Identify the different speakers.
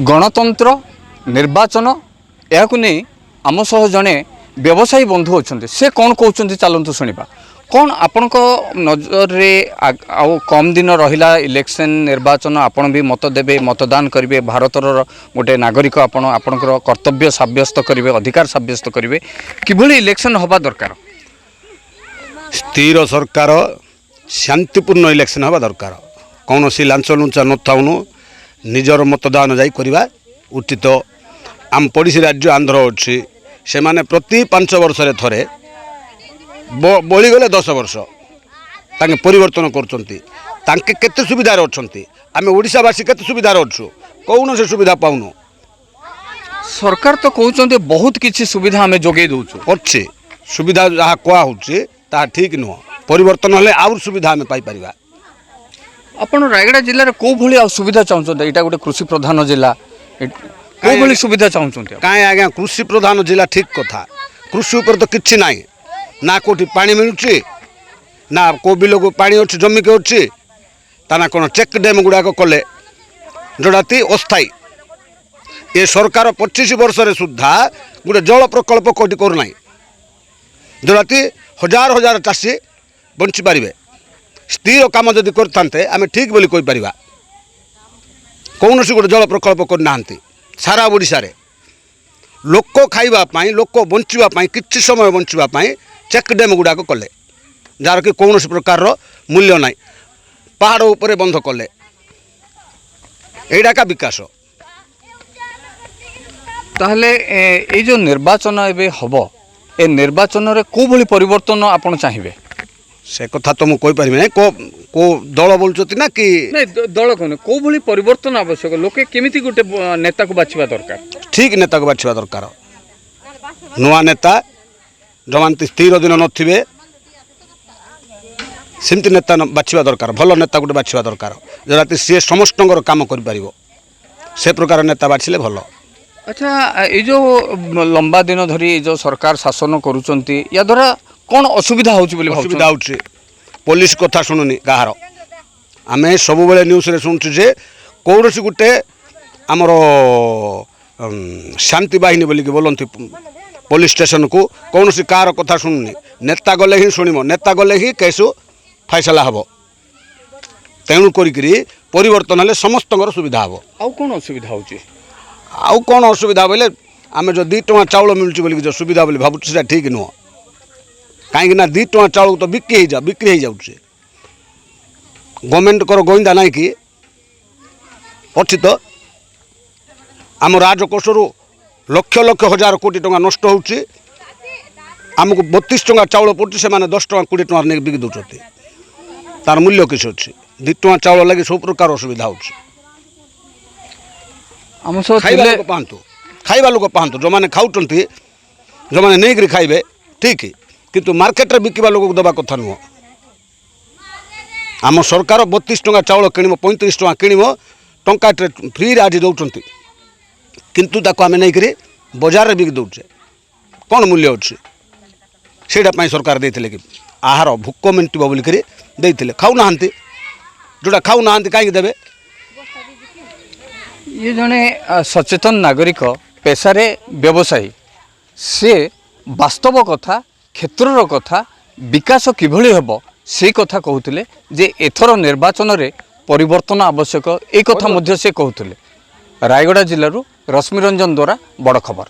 Speaker 1: गणतंत्र निर्वाचन या आम सह जड़े व्यवसायी बंधु अच्छा से कौन कहते चलतु शुणा कौन आपण नजर रे कम दिन रहा इलेक्शन निर्वाचन आपण भी मत देवे मतदान करेंगे भारतर गोटे नागरिक आपणकर कर्तव्य सब्यस्त करेंगे अधिकार सब्यस्त करेंगे किभली इलेक्शन हवा दरकार
Speaker 2: स्थिर सरकार शांतिपूर्ण इलेक्शन हवा दरकार कौन सी लांच लुचा नथाउनु निजर मतदान जाई करवा उचित आम पड़ोसी राज्य आंध्र अच्छी से माने प्रति 5 वर्ष थरे बळीगले 10 वर्ष तांके परिवर्तन करते केते सुविधार अच्छा आम ओडिशावासी केते सुविधार अच्छु कौन से सुविधा पाऊनु
Speaker 1: सरकार तो कहते बहुत किसी सुविधा आम जोगे दौचु
Speaker 2: अच्छे सुविधा जहाँ कह ठीक नुह परिवर्तन हेले आउर सुविधा आम पाई
Speaker 1: आपण रायगड़ा जिले में कौ भाई सुविधा चाहते यहाँ गोटे कृषि प्रधान जिला कौ भाई सुविधा चाहते
Speaker 2: कहीं आज्ञा कृषि प्रधान जिला ठीक कथा कृषि उपर तो किछि नाई ना कोठी पानी मिलुची ना को बिल को पानी अच्छी जमी के अच्छी ता कौन चेक डैम गुड़ाक कले जोड़ाती अस्थायी ये सरकार 25 वर्ष सुधा गोटे जल प्रकल्प कौटी करना जोड़ाती हजार हजार चाषी बंची पारे स्थिर काम जदि करते आम ठीक बोली कहीपर कौन सी गोटे जल प्रकल्प करना सारा ओडिशा रे लोक खाइबापाई लोक बंचापी किसी समय बंचापी चेक डैम गुड़ाक कले जार कि कौन प्रकार मूल्य ना पहाड़ उपरे बंध कले एटा विकास
Speaker 1: ताहले ये जो निर्वाचन एबे हबो ए निर्वाचन रे को भली परिवर्तन आपण चाहिए
Speaker 2: से कथा तो मुझे कहीपर ना को दल बोलुं ना कि
Speaker 1: नहीं दल कौन को भली परिवर्तन आवश्यक लोके केमिति गोटे नेता को बाछिबा दरकार
Speaker 2: ठीक नेता को बाछिबा दरकार नुआ नेता जमानती स्थिर दिन नथिबे सेमती नेता बाछिबा दरकार भल नेता गोटे बाछिबा दरकार जराती सी समस्तंकर काम कर पारिबो से प्रकार नेता बाछिले भल।
Speaker 1: अच्छा ये जो लंबा दिन धरी जो सरकार शासन करुचंती या द्वारा कौन असुविधा होची बोली
Speaker 2: असुविधा होची पुलिस कथा शुणुनी गाहार आमे सब बेले न्यूज रे सुनछु जे कौरसी गुटे आमर शांति बाहिनी बोली बोलती पुलिस स्टेशन को कौन सी कार कथा शुणुनी नेता गले ही शुणिम नेता गले ही केसु फैसला हम तेणु करी परिवर्तन हेले समस्तंकर सुविधा हम
Speaker 1: आउ कौन असुविधा होची
Speaker 2: आउ कौन असुविधा बोले आम जो 2 टଙ୍କା चाउल मिलूँ बोली जो सुविधा बोली भावुँ से ठीक नुह कहीं 2 टଙ୍କା चाउल तो बिक्री हो जाऊे गवर्नमेंट कर गोइंदा ना कि अच्छी तो आम राजकोष लक्ष लक्ष हजार कोटी टंका नष्ट होमको 32 टଙ୍କା चाउल पड़े से 10 टଙ୍କା 20 टଙ୍କା नहीं बिक दौरान तार मूल्य किसी अच्छी 2 टଙ୍କା चाउल लगे सब प्रकार असुविधा हो खाइबा लोक पातु जो मैंने खाऊँ जो मैंने नहीं खाइबे ठीक किंतु मार्केट रे बिकवा लोक दबा कथा नुह आम सरकार 32 टଙ୍କା चाउल किण 35 टଙ୍କା किण टंका फ्री आज दौरान किंतु ताको आम नहीं बजार रे बिक दौचे कौन मूल्य अच्छी से सरकार देते कि आहार भूक मेंटब बोलिक देते खाऊना जोटा खाऊना कहीं देवे
Speaker 1: ये जड़े सचेतन नागरिक पेशारे व्यवसायी से वास्तव कथा क्षेत्रर कथा विकास किभली हेबो से कथा कहते जे एथर निर्वाचन रे परिवर्तन आवश्यक एक कथा मध्य से कहते रायगड़ा जिलूर रश्मिरंजन द्वारा बड़ खबर।